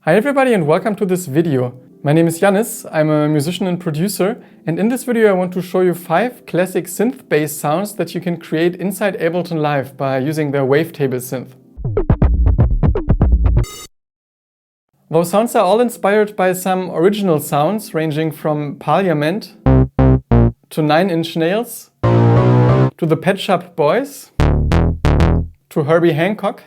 Hi everybody and welcome to this video. My name is 𝗬𝗀, I'm a musician and producer, and in this video I want to show you 5 classic synth-based sounds that you can create inside Ableton Live by using their Wavetable synth. Those sounds are all inspired by some original sounds ranging from Parliament to 9-inch Nails to the Pet Shop Boys to Herbie Hancock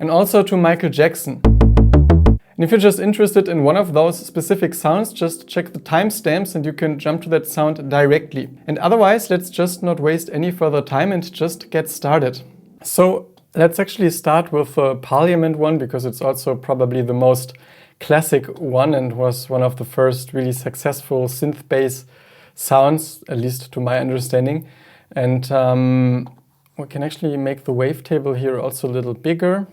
and also to Michael Jackson. And if you're just interested in one of those specific sounds, just check the timestamps and you can jump to that sound directly. And otherwise, let's just not waste any further time and just get started. So let's actually start with the Parliament one, because it's also probably the most classic one and was one of the first really successful synth bass sounds, at least to my understanding. And we can actually make the wavetable here also a little bigger.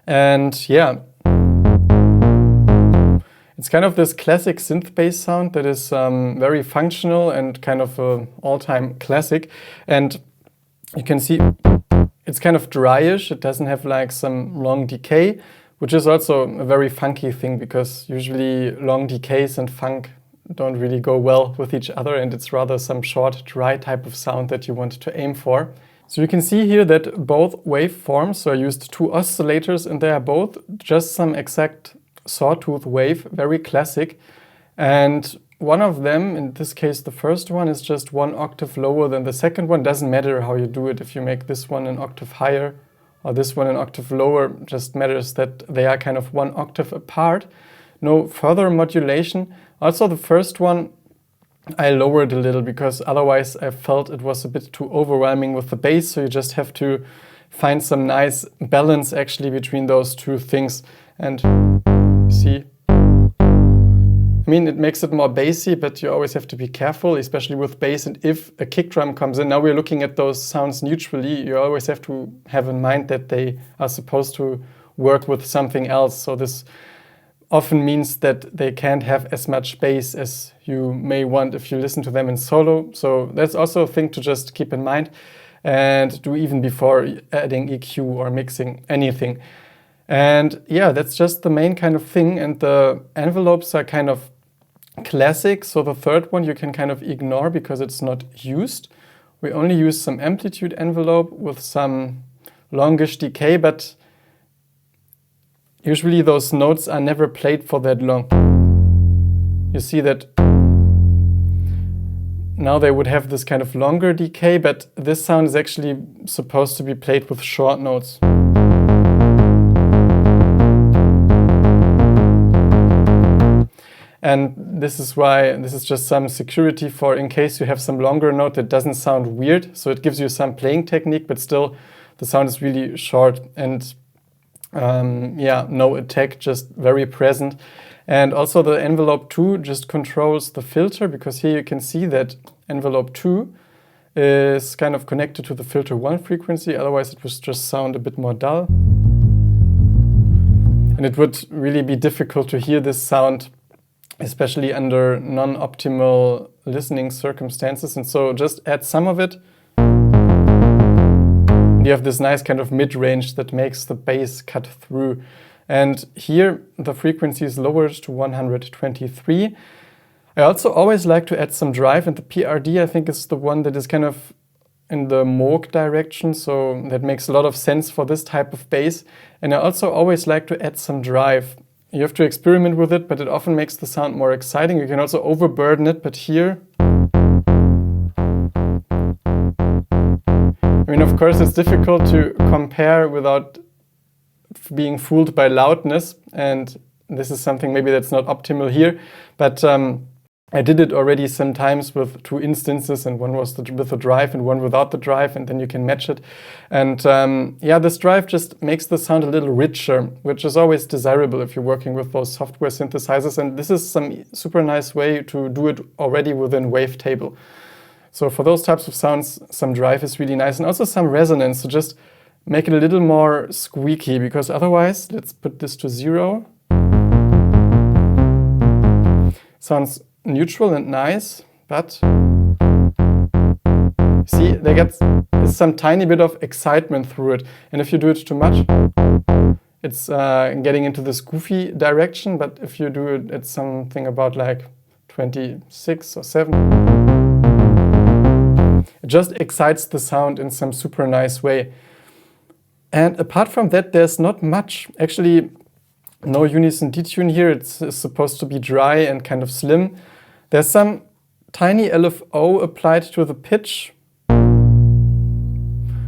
And yeah, it's kind of this classic synth bass sound that is very functional and kind of an all-time classic. And you can see it's kind of dryish. It doesn't have like some long decay, which is also a very funky thing, because usually long decays and funk don't really go well with each other, and it's rather some short, dry type of sound that you want to aim for. So you can see here that both waveforms, so I used 2 oscillators, and they are both just some exact sawtooth wave, very classic. And one of them, in this case the first one, is just 1 octave lower than the second one. Doesn't matter how you do it, if you make this one an octave higher or this one an octave lower, just matters that they are kind of 1 octave apart. No further modulation. Also the first one I lowered a little, because otherwise I felt it was a bit too overwhelming with the bass, so you just have to find some nice balance actually between those two things. And see, I mean, it makes it more bassy, but you always have to be careful, especially with bass. And if a kick drum comes in, now we're looking at those sounds neutrally, you always have to have in mind that they are supposed to work with something else. So this often means that they can't have as much bass as you may want if you listen to them in solo. So that's also a thing to just keep in mind and do even before adding EQ or mixing anything. And yeah, that's just the main kind of thing. And the envelopes are kind of classic. So the third one you can kind of ignore because it's not used. We only use some amplitude envelope with some longish decay, but usually those notes are never played for that long. You see that now they would have this kind of longer decay, but this sound is actually supposed to be played with short notes. And this is why this is just some security for in case you have some longer note that doesn't sound weird. So it gives you some playing technique, but still the sound is really short and yeah, no attack, just very present. And also the envelope 2 just controls the filter, because here you can see that envelope 2 is kind of connected to the filter 1 frequency, otherwise it would just sound a bit more dull. And it would really be difficult to hear this sound, especially under non-optimal listening circumstances. And so just add some of it. You have this nice kind of mid-range that makes the bass cut through. And here the frequency is lowered to 123. I also always like to add some drive, and the PRD I think is the one that is kind of in the 𝗲𝗀 direction, so that makes a lot of sense for this type of bass. And I also always like to add some drive. You have to experiment with it, but it often makes the sound more exciting. You can also overburden it, but here, I mean, of course, it's difficult to compare without being fooled by loudness, and this is something maybe that's not optimal here, but I did it already sometimes with 2 instances, and one was with the drive and one without the drive, and then you can match it. And yeah, this drive just makes the sound a little richer, which is always desirable if you're working with those software synthesizers, and this is some super nice way to do it already within Wavetable. So for those types of sounds, some drive is really nice, and also some resonance, so just make it a little more squeaky, because otherwise, let's put this to 0. Sounds neutral and nice, but see, they get some tiny bit of excitement through it. And if you do it too much, it's getting into this goofy direction, but if you do it at something about like 26 or 7, it just excites the sound in some super nice way. And apart from that, there's not much. Actually, no unison detune here. It's supposed to be dry and kind of slim. There's some tiny LFO applied to the pitch,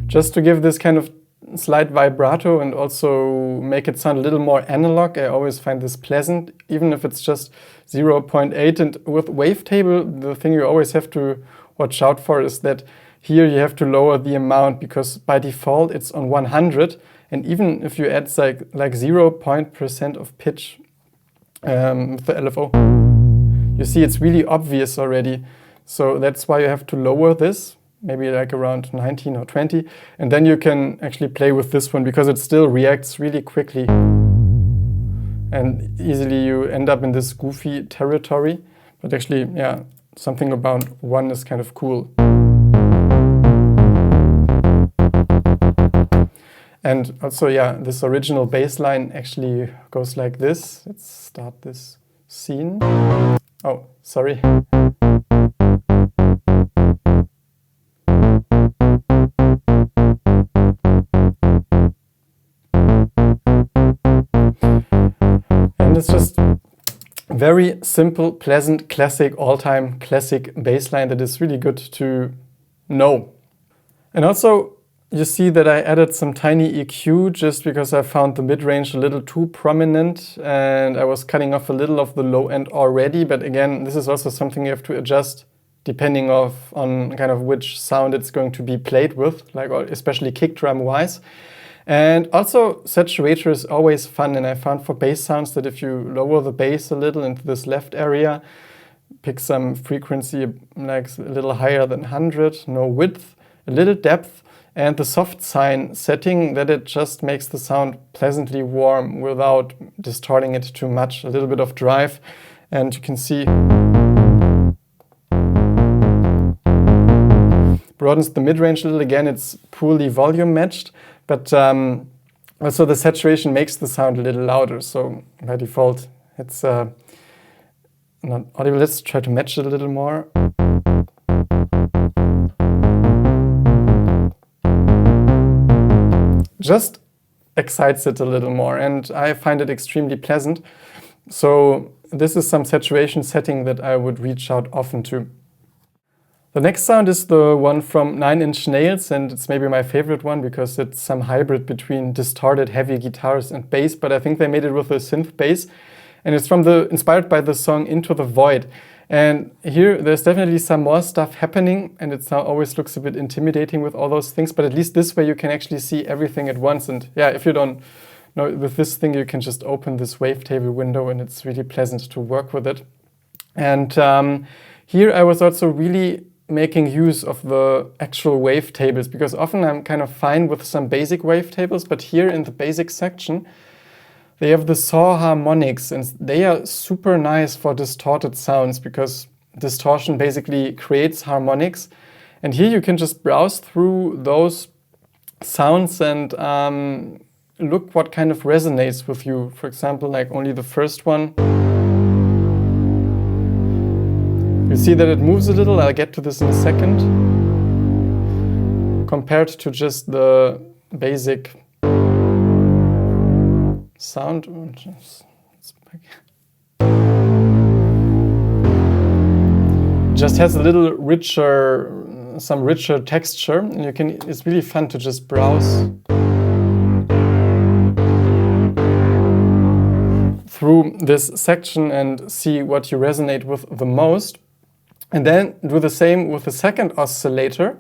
just to give this kind of slight vibrato and also make it sound a little more analog. I always find this pleasant, even if it's just 0.8. And with Wavetable, the thing you always have to watch out for is that here you have to lower the amount, because by default it's on 100. And even if you add like 0.% of pitch with the LFO, you see it's really obvious already. So that's why you have to lower this, maybe like around 19 or 20. And then you can actually play with this one, because it still reacts really quickly. And easily you end up in this goofy territory. But actually, yeah, something about 1 is kind of cool. And also, yeah, this original bass line actually goes like this. Let's start this scene. Oh, sorry. And it's just very simple, pleasant, classic, all-time classic bass line that is really good to know. And also, you see that I added some tiny EQ just because I found the mid-range a little too prominent, and I was cutting off a little of the low end already. But again, this is also something you have to adjust depending on kind of which sound it's going to be played with, like especially kick drum wise. And also saturator is always fun, and I found for bass sounds that if you lower the bass a little into this left area, pick some frequency like a little higher than 100, no width, a little depth, and the soft sine setting, that it just makes the sound pleasantly warm without distorting it too much. A little bit of drive, and you can see broadens the mid-range a little. Again, it's poorly volume matched, but also the saturation makes the sound a little louder. So by default, it's not audible. Let's try to match it a little more. Just excites it a little more, and I find it extremely pleasant. So this is some saturation setting that I would reach out often to. The next sound is the one from 9 Inch Nails, and it's maybe my favorite one because it's some hybrid between distorted heavy guitars and bass, but I think they made it with a synth bass, and it's inspired by the song Into the Void. And here there's definitely some more stuff happening, and it always looks a bit intimidating with all those things, but at least this way you can actually see everything at once. And yeah, if you don't know, with this thing you can just open this wavetable window, and it's really pleasant to work with it. And here I was also really making use of the actual wavetables, because often I'm kind of fine with some basic wavetables, but here in the basic section they have the saw harmonics, and they are super nice for distorted sounds, because distortion basically creates harmonics. And here you can just browse through those sounds and look what kind of resonates with you. For example, like only the first one. You see that it moves a little. I'll get to this in a second. Compared to just the basic sound. Just has a little richer, some richer texture, and it's really fun to just browse through this section and see what you resonate with the most. And then do the same with the second oscillator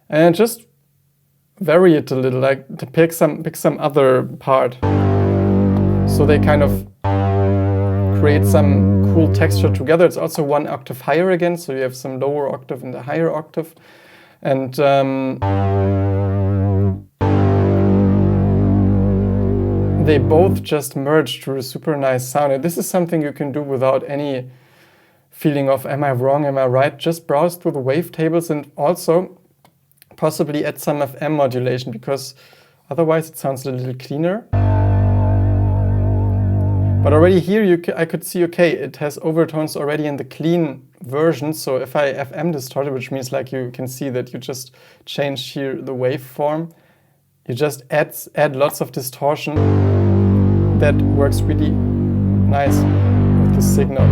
and just vary it a little, like to pick some other part. So they kind of create some cool texture together. It's also 1 octave higher again, so you have some lower octave and a higher octave. And they both just merge to a super nice sound. And this is something you can do without any feeling of am I wrong, am I right? Just browse through the wavetables and also possibly add some FM modulation, because otherwise it sounds a little cleaner. But already here I could see, okay, it has overtones already in the clean version. So if I FM distort it, which means like you can see that you just change here the waveform, you just add lots of distortion. That works really nice with the signal.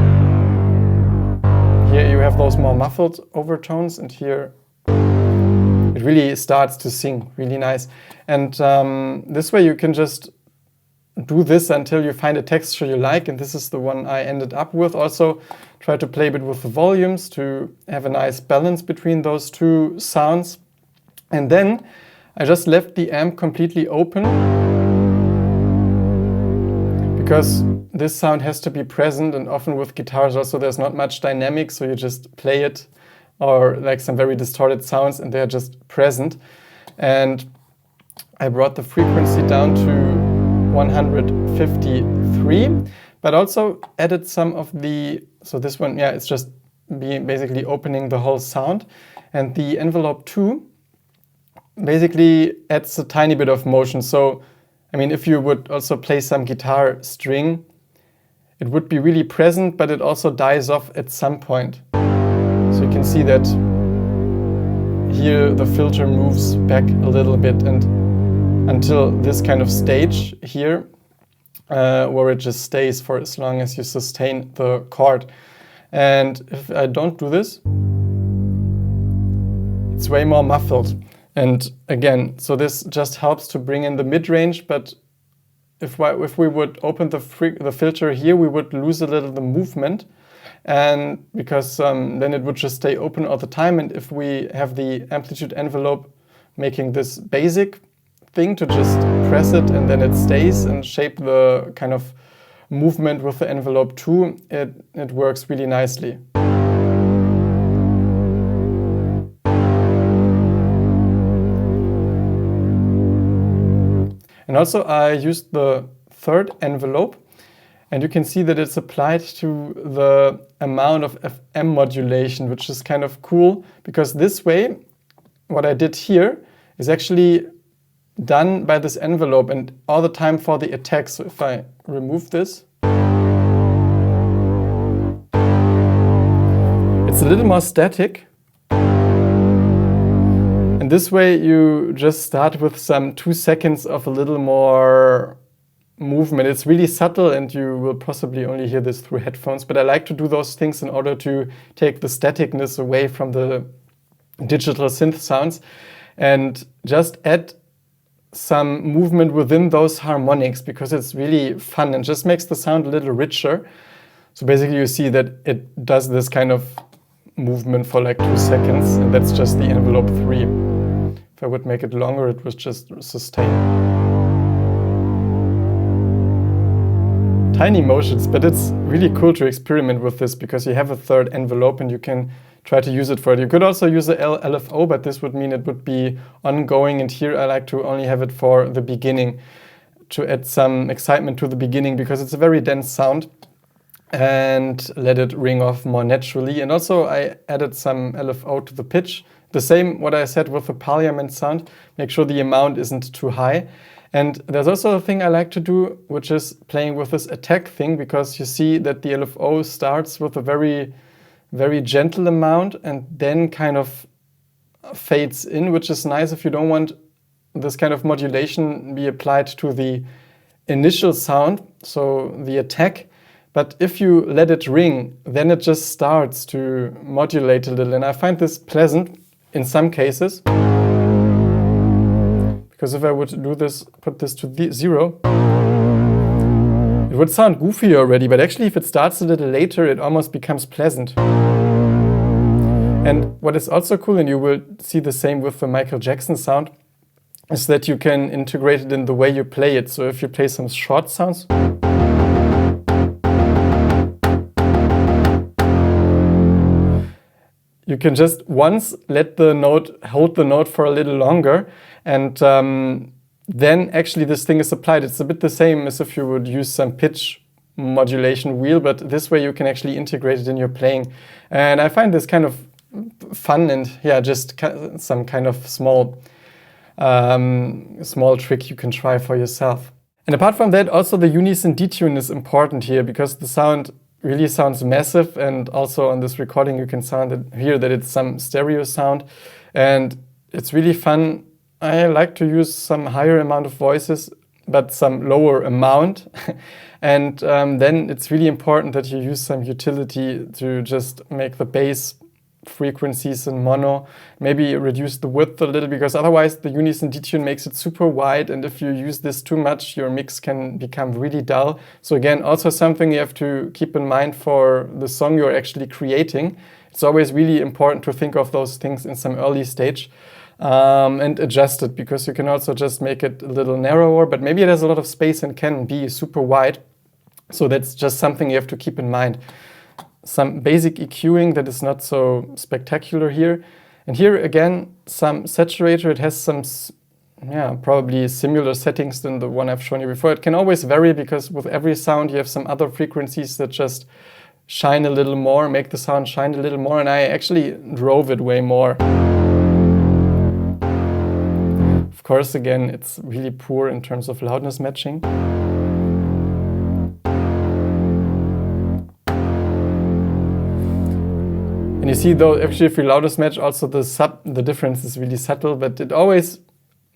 Here you have those more muffled overtones, and here it really starts to sing really nice. And this way you can just do this until you find a texture you like, and this is the one I ended up with. Also try to play a bit with the volumes to have a nice balance between those two sounds. And then I just left the amp completely open, because this sound has to be present, and often with guitars also there's not much dynamic, so you just play it, or like some very distorted sounds, and they're just present. And I brought the frequency down to 153, but also added some of the, so this one, yeah, it's just basically opening the whole sound. And the envelope 2 basically adds a tiny bit of motion. So, I mean, if you would also play some guitar string, it would be really present, but it also dies off at some point. So you can see that here the filter moves back a little bit, and until this kind of stage here, where it just stays for as long as you sustain the chord. And if I don't do this, it's way more muffled. And again, so this just helps to bring in the mid-range, but if we would open the filter here, we would lose a little the movement, and because then it would just stay open all the time. And if we have the amplitude envelope making this basic thing to just press it and then it stays and shape the kind of movement with the envelope 2, it works really nicely. And also I used the third envelope, and you can see that it's applied to the amount of FM modulation, which is kind of cool, because this way what I did here is actually done by this envelope and all the time for the attack. So if I remove this, it's a little more static. And this way you just start with some 2 seconds of a little more movement. It's really subtle, and you will possibly only hear this through headphones, but I like to do those things in order to take the staticness away from the digital synth sounds and just add some movement within those harmonics, because it's really fun and just makes the sound a little richer. So basically you see that it does this kind of movement for like 2 seconds, and that's just the envelope 3. If I would make it longer, it was just sustain. Tiny motions, but it's really cool to experiment with this, because you have a third envelope and you can try to use it for it. You could also use the LFO, but this would mean it would be ongoing, and here I like to only have it for the beginning, to add some excitement to the beginning, because it's a very dense sound, and let it ring off more naturally. And also I added some LFO to the pitch. The same what I said with the Parliament sound, make sure the amount isn't too high. And there's also a thing I like to do, which is playing with this attack thing, because you see that the LFO starts with a very, very gentle amount and then kind of fades in, which is nice if you don't want this kind of modulation be applied to the initial sound, so the attack. But if you let it ring, then it just starts to modulate a little. And I find this pleasant in some cases, because if I would do this, put this to 0, it would sound goofy already, but actually if it starts a little later, it almost becomes pleasant. And what is also cool, and you will see the same with the Michael Jackson sound, is that you can integrate it in the way you play it. So if you play some short sounds, you can just once let the note, hold the note for a little longer, and then actually this thing is applied. It's a bit the same as if you would use some pitch modulation wheel, but this way you can actually integrate it in your playing. And I find this kind of fun, and yeah, just some kind of small trick you can try for yourself. And apart from that, also the unison detune is important here, because the sound really sounds massive, and also on this recording you can hear that it's some stereo sound, and it's really fun. I like to use some higher amount of voices, but some lower amount. And then it's really important that you use some utility to just make the bass frequencies in mono, maybe reduce the width a little, because otherwise the unison detune makes it super wide, and if you use this too much, your mix can become really dull. So again, also something you have to keep in mind for the song you're actually creating. It's always really important to think of those things in some early stage and adjust it, because you can also just make it a little narrower, but maybe it has a lot of space and can be super wide. So that's just something you have to keep in mind. Some basic EQing that is not so spectacular here. And here again, some saturator. It has some, probably similar settings than the one I've shown you before. It can always vary, because with every sound you have some other frequencies that just shine a little more, make the sound shine a little more, and I actually drove it way more. Of course, again, it's really poor in terms of loudness matching. And you see, though, actually if you loudness match, also the difference is really subtle, but it always,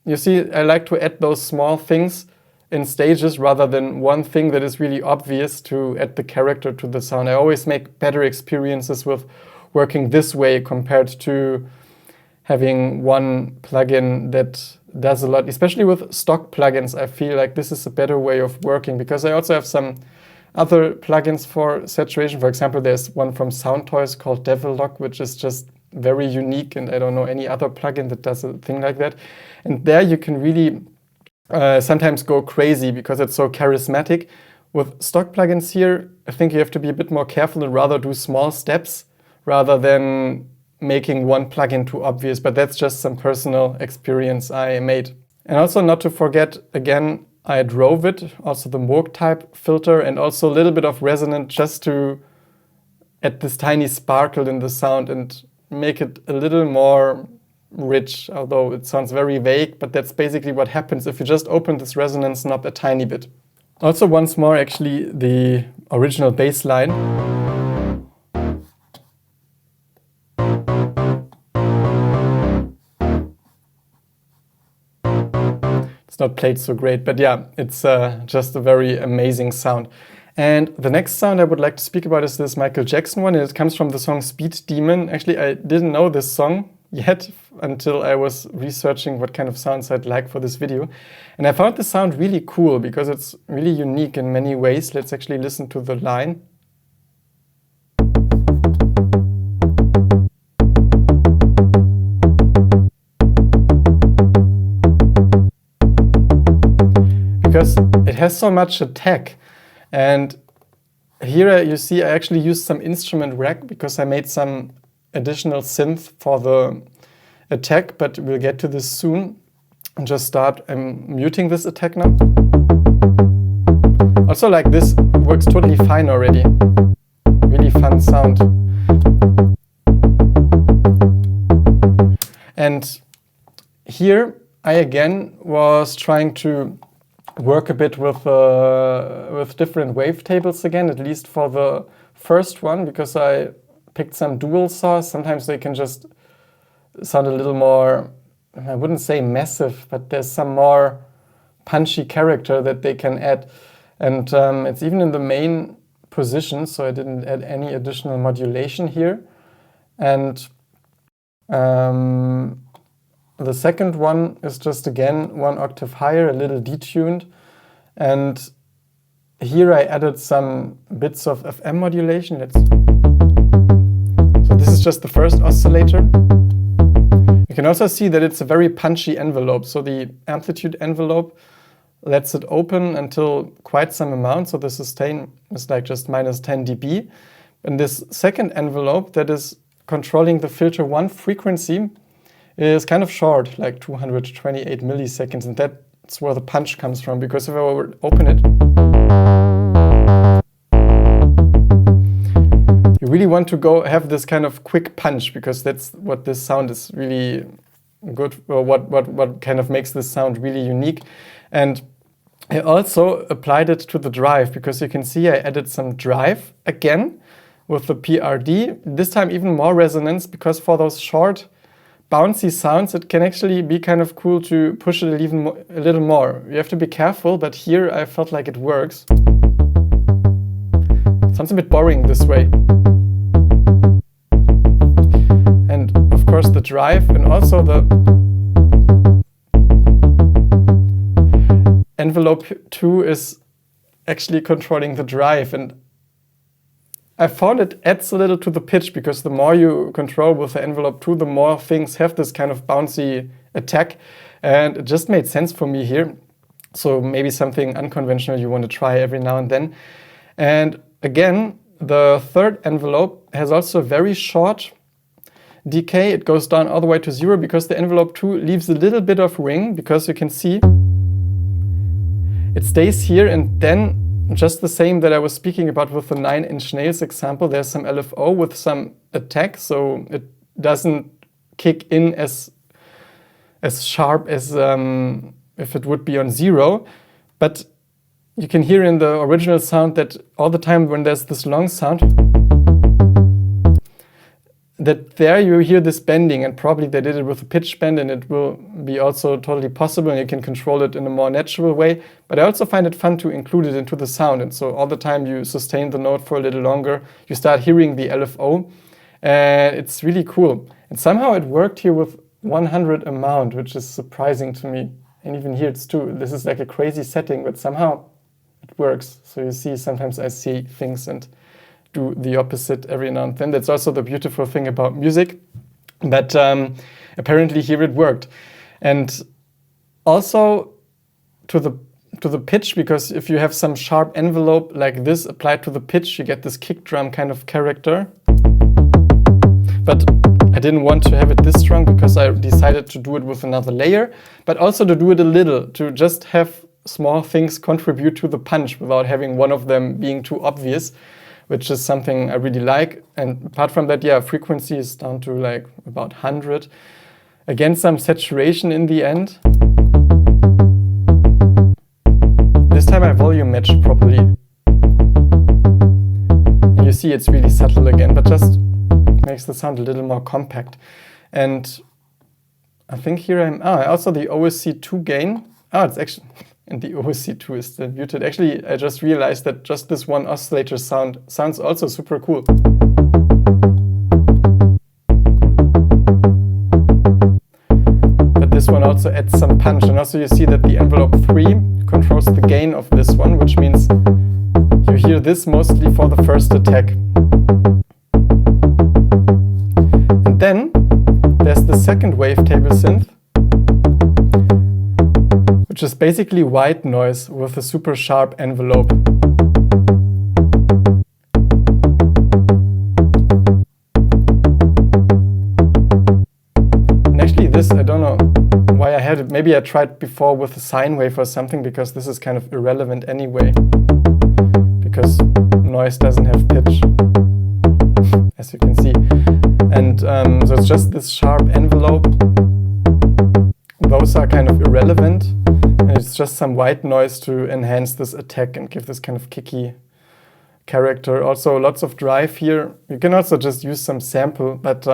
you see, I like to add those small things in stages rather than one thing that is really obvious to add the character to the sound. I always make better experiences with working this way compared to having one plugin that does a lot. Especially with stock plugins, I feel like this is a better way of working, because I also have some other plugins for saturation. For example, there's one from Soundtoys called 𝗕𝗏𝘀𝘀, which is just very unique, and I don't know any other plugin that does a thing like that. And there you can really sometimes go crazy, because it's so charismatic. With stock plugins here, I think you have to be a bit more careful and rather do small steps rather than making one plugin too obvious. But that's just some personal experience I made. And also, not to forget, again, I drove it, also the Moog type filter, and also a little bit of resonant, just to add this tiny sparkle in the sound and make it a little more rich, although it sounds very vague, but that's basically what happens if you just open this resonance knob a tiny bit. Also, once more, actually, the original bass line. It's not played so great, but yeah, it's just a very amazing sound. And the next sound I would like to speak about is this Michael Jackson one, and it comes from the song Speed Demon. Actually, I didn't know this song yet until I was researching what kind of sounds I'd like for this video. And I found the sound really cool, because it's really unique in many ways. Let's actually listen to the line. Because it has so much attack. And here you see I actually used some instrument rack, because I made some additional synth for the attack, but we'll get to this soon. And just start, I'm muting this attack now. Also, like, this works totally fine already. Really fun sound. And here I again was trying to work a bit with different wavetables again, at least for the first one, because I picked some dual saws. Sometimes they can just sound a little more, I wouldn't say massive, but there's some more punchy character that they can add. And it's even in the main position, so I didn't add any additional modulation here. And the second one is just, again, one octave higher, a little detuned. And here I added some bits of FM modulation. So this is just the first oscillator. You can also see that it's a very punchy envelope. So the amplitude envelope lets it open until quite some amount. So the sustain is like just -10 dB. And this second envelope that is controlling the filter 1 frequency is kind of short, like 228 milliseconds, and that's where the punch comes from, because if I would open it, you really want to have this kind of quick punch, because that's what this sound is really good, or what kind of makes this sound really unique. And I also applied it to the drive, because you can see I added some drive again with the PRD. This time even more resonance, because for those short bouncy sounds it can actually be kind of cool to push it even a little more. You have to be careful, but here I felt like it works. It sounds a bit boring this way. And of course the drive and also the envelope 2 is actually controlling the drive, and I found it adds a little to the pitch, because the more you control with the envelope 2, the more things have this kind of bouncy attack, and it just made sense for me here. So maybe something unconventional you want to try every now and then. And again, the third envelope has also a very short decay. It goes down all the way to 0, because the envelope 2 leaves a little bit of ring, because you can see it stays here, and then just the same that I was speaking about with the 9-inch nails example, there's some LFO with some attack, so it doesn't kick in as sharp as if it would be on 0. But you can hear in the original sound that all the time when there's this long sound, that there you hear this bending, and probably they did it with a pitch bend, and it will be also totally possible, and you can control it in a more natural way. But I also find it fun to include it into the sound, and so all the time you sustain the note for a little longer, you start hearing the LFO, and it's really cool. And somehow it worked here with 100 amount, which is surprising to me. And even here it's 2. This is like a crazy setting, but somehow it works. So you see, sometimes I see things and do the opposite every now and then. That's also the beautiful thing about music. But apparently here it worked. And also to the pitch, because if you have some sharp envelope like this applied to the pitch, you get this kick drum kind of character. But I didn't want to have it this strong, because I decided to do it with another layer, but also to do it a little, to just have small things contribute to the punch without having one of them being too obvious, which is something I really like. And apart from that, yeah, frequency is down to like about 100. Again, some saturation in the end. This time I volume matched properly. And you see it's really subtle again, but just makes the sound a little more compact. And I think here also the OSC2 gain. It's actually, and the OSC2 is still muted. Actually, I just realized that just this one oscillator sounds also super cool. But this one also adds some punch. And also you see that the envelope 3 controls the gain of this one, which means you hear this mostly for the first attack. And then there's the second wavetable synth, which is basically white noise with a super sharp envelope. And actually this, I don't know why I had it. Maybe I tried before with a sine wave or something, because this is kind of irrelevant anyway, because noise doesn't have pitch, as you can see. And so it's just this sharp envelope. Those are kind of irrelevant. And it's just some white noise to enhance this attack and give this kind of kicky character. Also lots of drive here. You can also just use some sample, but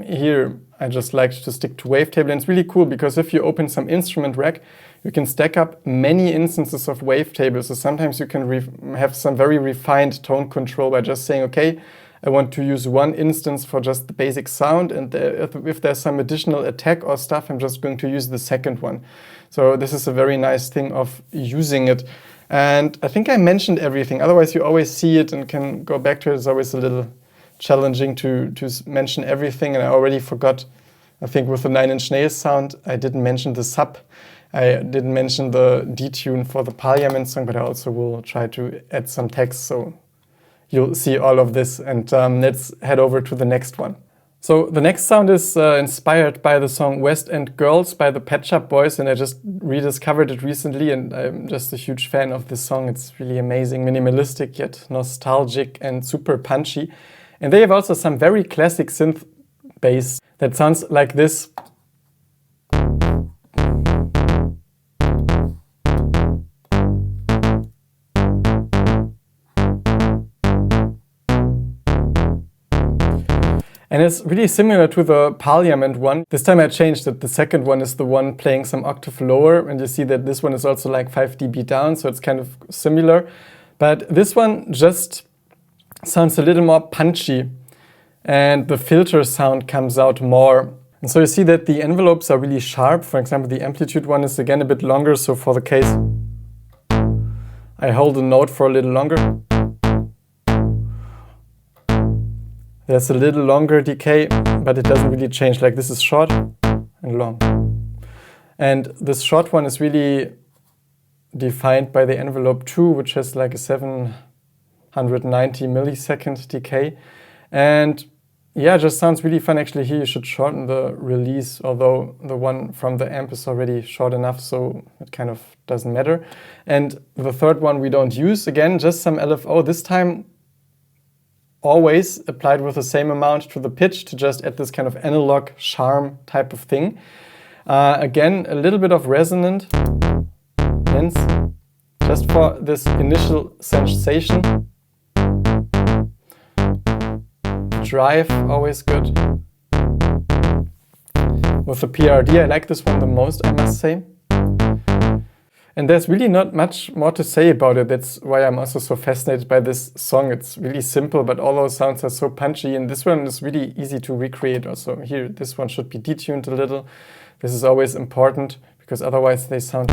here I just like to stick to wavetable. And it's really cool, because if you open some instrument rack, you can stack up many instances of wavetable. So sometimes you can have some very refined tone control by just saying, okay, I want to use one instance for just the basic sound, and if there's some additional attack or stuff, I'm just going to use the second one. So this is a very nice thing of using it. And I think I mentioned everything. Otherwise, you always see it and can go back to it. It's always a little challenging to mention everything. And I already forgot, I think with the 9-inch nails sound, I didn't mention the sub. I didn't mention the detune for the Parliament song, but I also will try to add some text, so you'll see all of this. And let's head over to the next one. So the next sound is inspired by the song West End Girls by the Pet Shop Boys, and I just rediscovered it recently, and I'm just a huge fan of this song. It's really amazing, minimalistic yet nostalgic and super punchy. And they have also some very classic synth bass that sounds like this. And it's really similar to the Parliament one. This time I changed it. The second one is the one playing some octave lower, and you see that this one is also like 5 dB down, so it's kind of similar. But this one just sounds a little more punchy, and the filter sound comes out more. And so you see that the envelopes are really sharp. For example, the amplitude one is again a bit longer, so for the case, I hold the note for a little longer. There's a little longer decay, but it doesn't really change. Like this is short and long. And this short one is really defined by the envelope 2, which has like a 790 millisecond decay. And yeah, it just sounds really fun. Actually, here you should shorten the release, although the one from the amp is already short enough, so it kind of doesn't matter. And the third one we don't use. Again, just some LFO. This time, always applied with the same amount to the pitch to just add this kind of analog charm type of thing. Again, a little bit of resonance, just for this initial sensation. Drive, always good. With the PRD, I like this one the most, I must say. And there's really not much more to say about it. That's why I'm also so fascinated by this song. It's really simple, but all those sounds are so punchy. And this one is really easy to recreate also. Here, this one should be detuned a little. This is always important, because otherwise they sound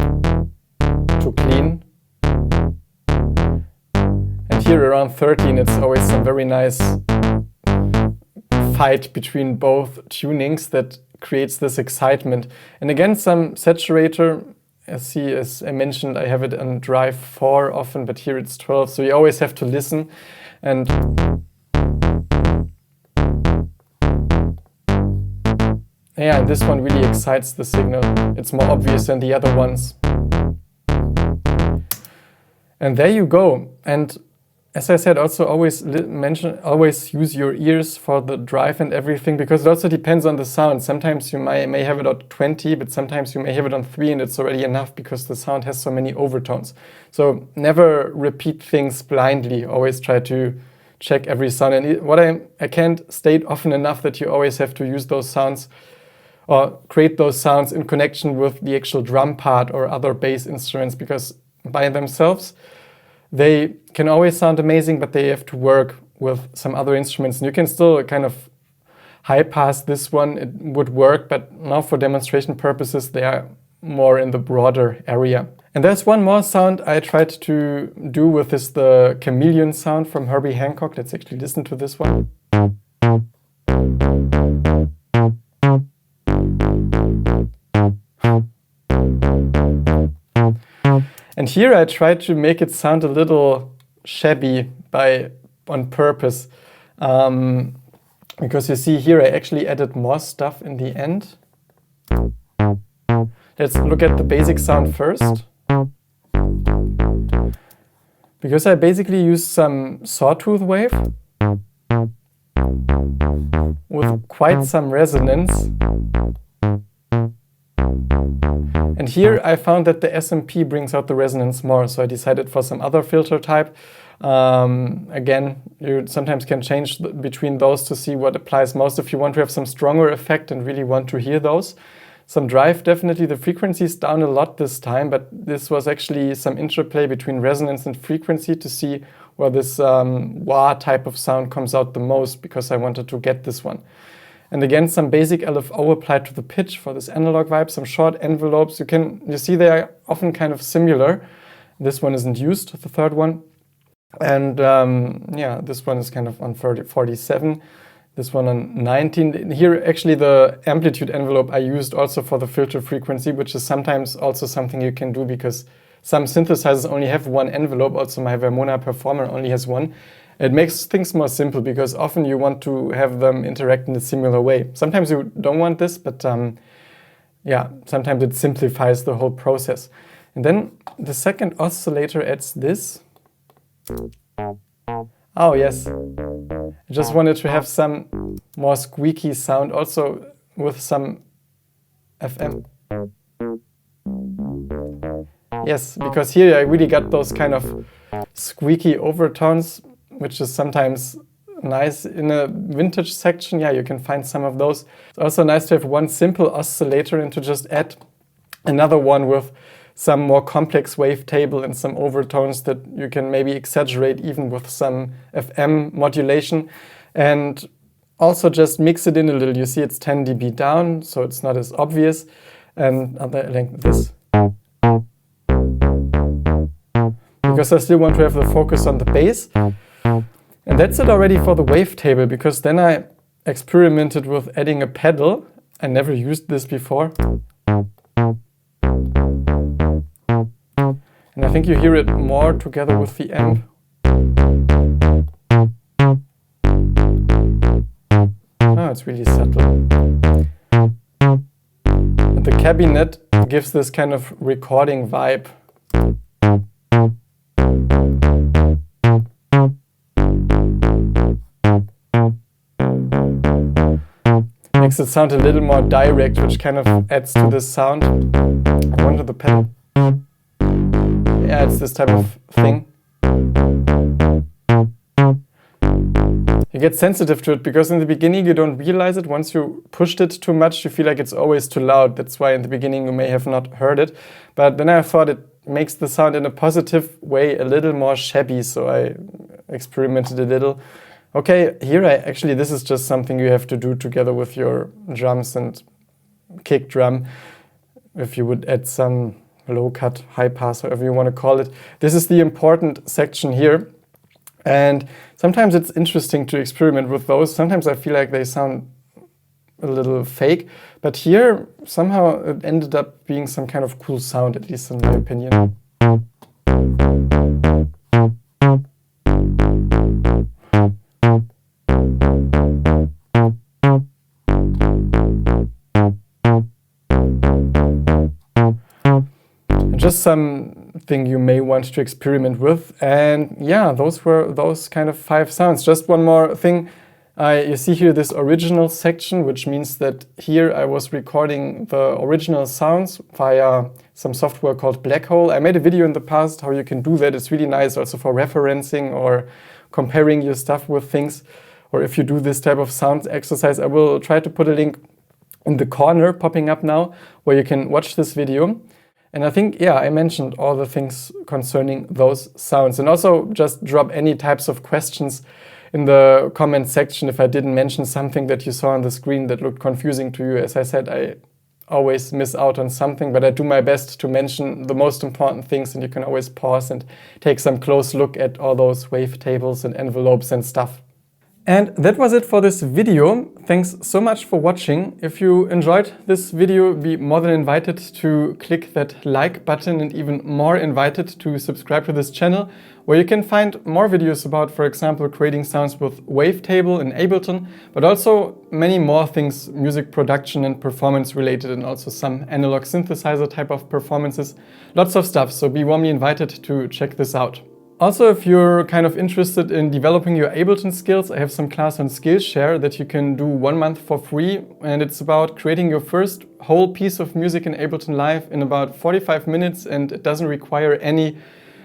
too clean. And here around 13, it's always some very nice fight between both tunings that creates this excitement. And again, some saturator. As I mentioned, I have it on drive 4 often, but here it's 12, so you always have to listen. And yeah, and this one really excites the signal. It's more obvious than the other ones. And there you go. And as I said, also always use your ears for the drive and everything, because it also depends on the sound. Sometimes you may have it on 20, but sometimes you may have it on 3 and it's already enough because the sound has so many overtones. So never repeat things blindly. Always try to check every sound. And what I can't state often enough that you always have to use those sounds or create those sounds in connection with the actual drum part or other bass instruments, because by themselves, they can always sound amazing, but they have to work with some other instruments. And you can still kind of high pass this one, it would work, but now for demonstration purposes, they are more in the broader area. And there's one more sound I tried to do with this, the chameleon sound from Herbie Hancock. Let's actually listen to this one. And here I tried to make it sound a little shabby on purpose. Because you see here I actually added more stuff in the end. Let's look at the basic sound first. Because I basically used some sawtooth wave with quite some resonance. And here I found that the SMP brings out the resonance more, so I decided for some other filter type. Again, you sometimes can change between those to see what applies most if you want to have some stronger effect and really want to hear those. Some drive, definitely. The frequency is down a lot this time, but this was actually some interplay between resonance and frequency to see where this wah type of sound comes out the most, because I wanted to get this one. And again, some basic LFO applied to the pitch for this analog vibe, some short envelopes. You see they are often kind of similar. This one isn't used, the third one. And yeah, this one is kind of on 47, this one on 19. Here, actually, the amplitude envelope I used also for the filter frequency, which is sometimes also something you can do because some synthesizers only have one envelope. Also, my 𝗲𝗀𝗀𝗀𝗀 Performer only has one. It makes things more simple because often you want to have them interact in a similar way. Sometimes you don't want this, but yeah, sometimes it simplifies the whole process. And then the second oscillator adds this. Oh yes, I just wanted to have some more squeaky sound also with some FM. Yes, because here I really got those kind of squeaky overtones, which is sometimes nice in a vintage section. Yeah, you can find some of those. It's also nice to have one simple oscillator and to just add another one with some more complex wavetable and some overtones that you can maybe exaggerate even with some FM modulation. And also just mix it in a little. You see it's 10 dB down, so it's not as obvious. And like this. Because I still want to have the focus on the bass. And that's it already for the wavetable, because then I experimented with adding a pedal. I never used this before. And I think you hear it more together with the amp. Oh, it's really subtle. And the cabinet gives this kind of recording vibe. Makes it sound a little more direct, which kind of adds to this sound. I wonder the pedal. Yeah, it's this type of thing. You get sensitive to it because in the beginning you don't realize it. Once you pushed it too much, you feel like it's always too loud. That's why in the beginning you may have not heard it. But then I thought it makes the sound in a positive way a little more shabby, so I experimented a little. Okay, here actually this is just something you have to do together with your drums and kick drum. If you would add some low cut, high pass, however you want to call it. This is the important section here. And sometimes it's interesting to experiment with those. Sometimes I feel like they sound a little fake, but here somehow it ended up being some kind of cool sound, at least in my opinion. Just something you may want to experiment with. And yeah, those were those kind of 5 sounds. Just one more thing. You see here this original section, which means that here I was recording the original sounds via some software called Blackhole. I made a video in the past how you can do that. It's really nice also for referencing or comparing your stuff with things. Or if you do this type of sound exercise, I will try to put a link in the corner popping up now where you can watch this video. And I think, yeah, I mentioned all the things concerning those sounds. And also just drop any types of questions in the comment section if I didn't mention something that you saw on the screen that looked confusing to you. As I said, I always miss out on something, but I do my best to mention the most important things, and you can always pause and take some close look at all those wavetables and envelopes and stuff. And that was it for this video. Thanks so much for watching. If you enjoyed this video, be more than invited to click that like button, and even more invited to subscribe to this channel, where you can find more videos about, for example, creating sounds with Wavetable in Ableton, but also many more things, music production and performance related, and also some analog synthesizer type of performances. Lots of stuff, so be warmly invited to check this out. Also, if you're kind of interested in developing your Ableton skills, I have some class on Skillshare that you can do 1 month for free. And it's about creating your first whole piece of music in Ableton Live in about 45 minutes. And it doesn't require any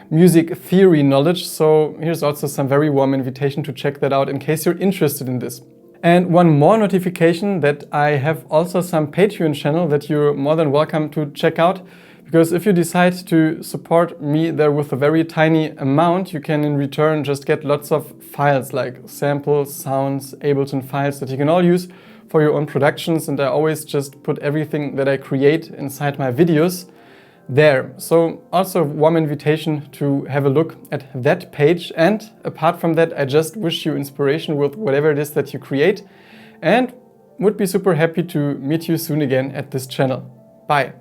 music theory knowledge. So here's also some very warm invitation to check that out in case you're interested in this. And one more notification that I have also some Patreon channel that you're more than welcome to check out. Because if you decide to support me there with a very tiny amount, you can in return just get lots of files like samples, sounds, Ableton files that you can all use for your own productions. And I always just put everything that I create inside my videos there. So also a warm invitation to have a look at that page. And apart from that, I just wish you inspiration with whatever it is that you create, and would be super happy to meet you soon again at this channel. Bye.